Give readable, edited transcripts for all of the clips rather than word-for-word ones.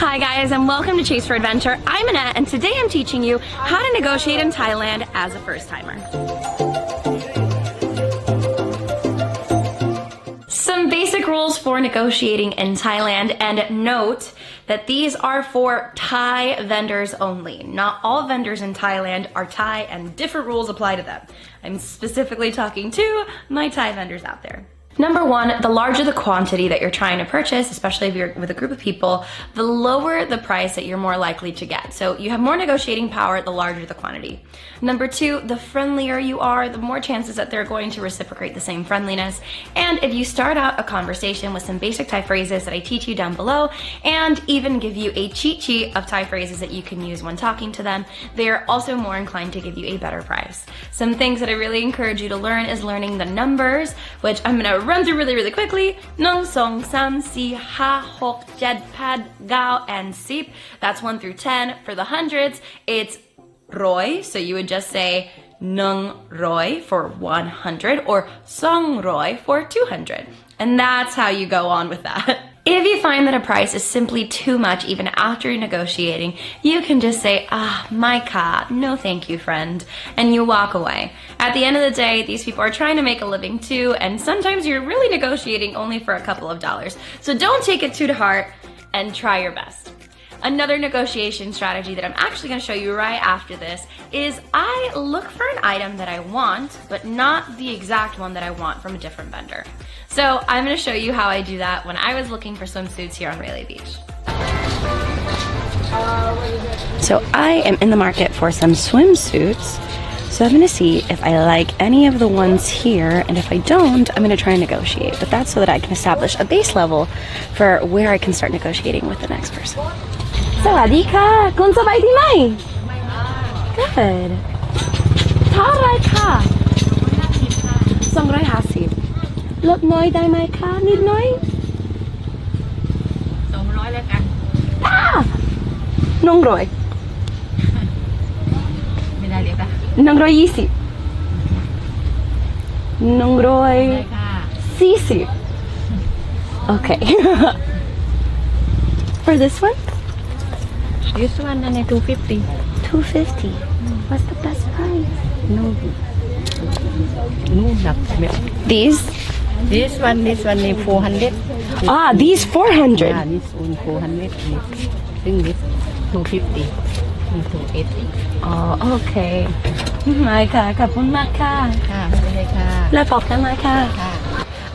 Hi guys, and welcome to Chase for Adventure. I'm Annette, and today I'm teaching you how to negotiate in Thailand as a first-timer. Some basic rules for negotiating in Thailand, and note that these are for Thai vendors only. Not all vendors in Thailand are Thai, and different rules apply to them. I'm specifically talking to my Thai vendors out there. Number one, the larger the quantity that you're trying to purchase, especially if you're with a group of people, the lower the price that you're more likely to get. So you have more negotiating power the larger the quantity. Number two, the friendlier you are, the more chances that they're going to reciprocate the same friendliness. And if you start out a conversation with some basic Thai phrases that I teach you down below, and even give you a cheat sheet of Thai phrases that you can use when talking to them, they're also more inclined to give you a better price. Some things that I really encourage you to learn is learning the numbers, which I'm gonna run through really quickly. Nung, song, sam, si, ha, hok, jed, pad, gao, and sip. That's 1 through 10. For the hundreds, it's roy. So you would just say nung roy for 100 or song roy for 200. And that's how you go on with that. If you find that a price is simply too much even after you're negotiating, you can just say, my ka, no thank you friend, and you walk away. At the end of the day, these people are trying to make a living too, and sometimes you're really negotiating only for a couple of dollars. So don't take it too to heart and try your best. Another negotiation strategy that I'm actually going to show you right after this is I look for an item that I want, but not the exact one that I want from a different vendor. So I'm going to show you how I do that when I was looking for swimsuits here on Railay Beach. So I am in the market for some swimsuits. So I'm going to see if I like any of the ones here, and if I don't, I'm going to try and negotiate. But that's so that I can establish a base level for where I can start negotiating with the next person. สวัสดีค่ะคุณสบายดีไหม Good เท่าไรค่ะ250ลดน้อยได้ไหมคะนิดน้อย200แล้วกัน100ไม่ได้เลยค่ะ120 140 Okay For this one? This one and 250. 250. What's the best price? No, not These? This one is 400. These 400. Yeah, this one 400. Think this 250. 280. Oh, okay. ไม่ค่ะขอบคุณมากค่ะไม่ได้ค่ะและพบกันใหม่ค่ะ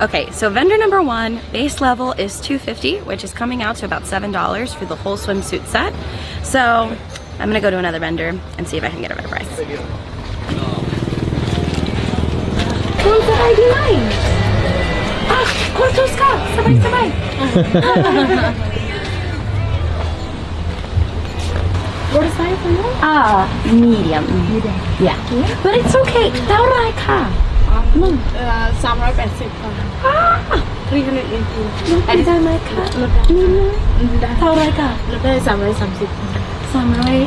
Okay, so vendor number one, base level is $250, which is coming out to about $7 for the whole swimsuit set. So I'm gonna go to another vendor and see if I can get a better price. What is that for you? Medium. Yeah. But it's okay. เท่าไรค่ะ380 ค่ะ380อันนี้ได้ไหมคะลดได้เท่าไรค่ะลดได้330 Okay,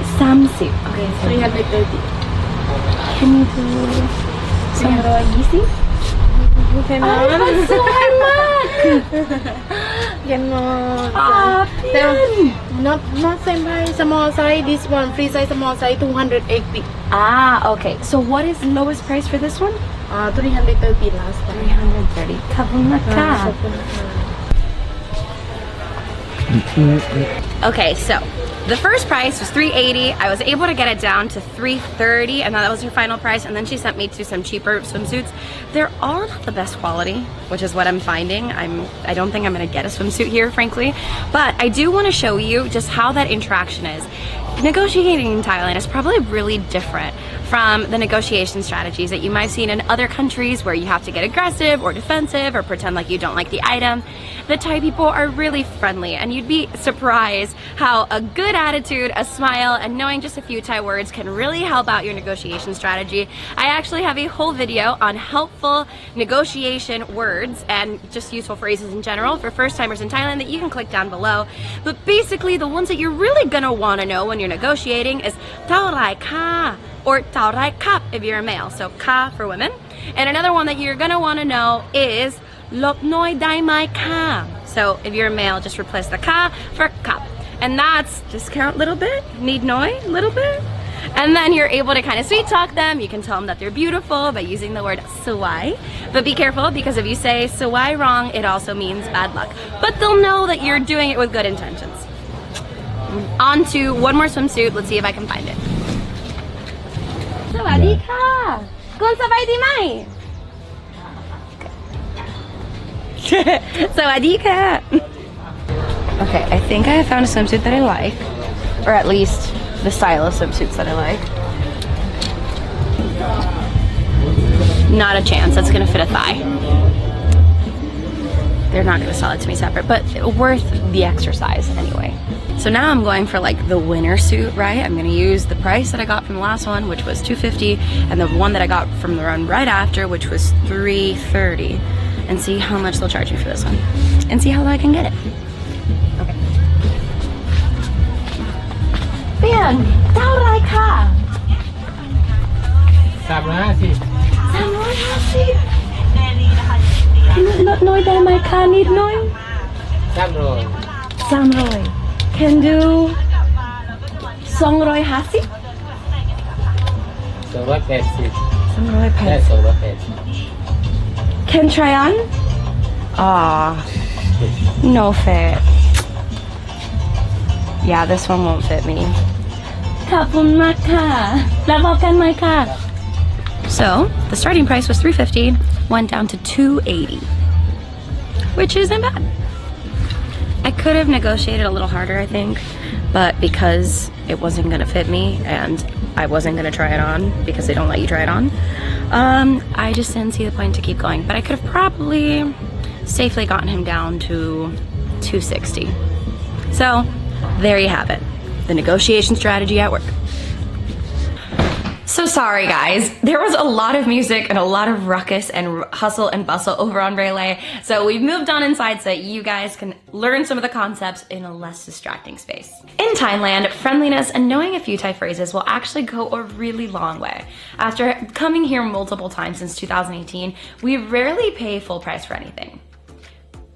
so 330 can you do 320? That's so much! Not same price, small size, this one, free size, small size, 280. Okay. So what is the lowest price for this one? 330 last time. 330. ขอบคุณมากค่ะ Okay, so the first price was $380. I was able to get it down to $330, and that was her final price. And then she sent me to some cheaper swimsuits. They're all not the best quality, which is what I'm finding. I don't think I'm gonna get a swimsuit here, frankly. But I do want to show you just how that interaction is. Negotiating in Thailand is probably really different from the negotiation strategies that you might have seen in other countries where you have to get aggressive or defensive or pretend like you don't like the item. The Thai people are really friendly, and you'd be surprised how a good attitude, a smile, and knowing just a few Thai words can really help out your negotiation strategy. I actually have a whole video on helpful negotiation words and just useful phrases in general for first-timers in Thailand that you can click down below. But basically, the ones that you're really gonna want to know when you're negotiating is เท่าไรค่ะ or เท่าไรครับ if you're a male, so ka for women. And another one that you're gonna want to know is ลดน้อยได้ไหมค่ะ So if you're a male, just replace the ka for cup. And that's discount little bit, need noi, little bit. And then you're able to kind of sweet talk them. You can tell them that they're beautiful by using the word sawai. But be careful, because if you say sawai wrong, it also means bad luck. But they'll know that you're doing it with good intentions. On to one more swimsuit. Let's see if I can find it. Sawadika! Kun sabay di mai? Sawadika! Okay, I think I have found a swimsuit that I like. Or at least the style of swimsuits that I like. Not a chance, that's gonna fit a thigh. They're not gonna sell it to me separate, but worth the exercise anyway. So now I'm going for like the winter suit, right? I'm gonna use the price that I got from the last one, which was $250, and the one that I got from the run right after, which was $330, and see how much they'll charge me for this one, and see how I can get it. Okay. Bian, เท่าไรคะ 350 350 ลดน้อยได้ไหมคะนิดหน่อย 300 300 Can do 250 280 280 280 Can try on? No fit. Yeah, this one won't fit me. ขอบคุณมากค่ะแล้วพบกันใหม่ค่ะ So, the starting price was $350, went down to $280, which isn't bad. I could have negotiated a little harder, I think, but because it wasn't gonna fit me and I wasn't gonna try it on because they don't let you try it on, I just didn't see the point to keep going. But I could have probably safely gotten him down to $260. So, there you have it. The negotiation strategy at work. So sorry guys, there was a lot of music and a lot of ruckus and hustle and bustle over on Relay, so we've moved on inside so that you guys can learn some of the concepts in a less distracting space. In Thailand, friendliness and knowing a few Thai phrases will actually go a really long way. After coming here multiple times since 2018, we rarely pay full price for anything.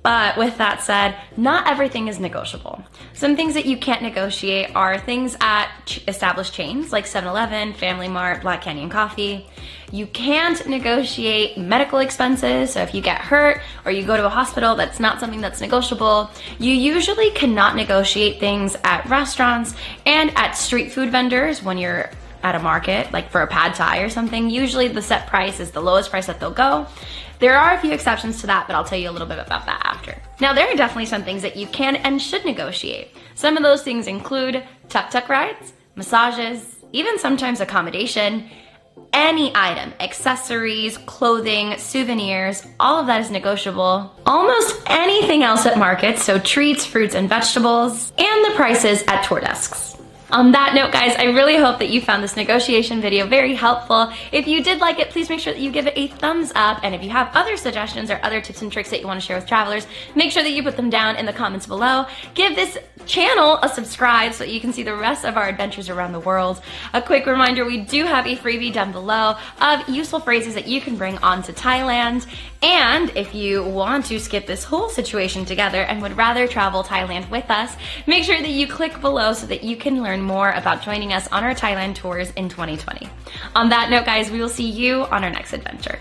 But with that said, not everything is negotiable. Some things that you can't negotiate are things at established chains like 7-Eleven, Family Mart, Black Canyon Coffee. You can't negotiate medical expenses, so if you get hurt or you go to a hospital, that's not something that's negotiable. You usually cannot negotiate things at restaurants and at street food vendors when you're at a market, like for a pad thai or something. Usually the set price is the lowest price that they'll go. There are a few exceptions to that, but I'll tell you a little bit about that after. Now, there are definitely some things that you can and should negotiate. Some of those things include tuk-tuk rides, massages, even sometimes accommodation, any item, accessories, clothing, souvenirs, all of that is negotiable. Almost anything else at markets, so treats, fruits, and vegetables, and the prices at tour desks. On that note, guys, I really hope that you found this negotiation video very helpful. If you did like it, please make sure that you give it a thumbs up. And if you have other suggestions or other tips and tricks that you want to share with travelers, make sure that you put them down in the comments below. Give this channel a subscribe so that you can see the rest of our adventures around the world. A quick reminder, we do have a freebie down below of useful phrases that you can bring on to Thailand. And if you want to skip this whole situation together and would rather travel Thailand with us, make sure that you click below so that you can learn more about joining us on our Thailand tours in 2020. On that note, guys, we will see you on our next adventure.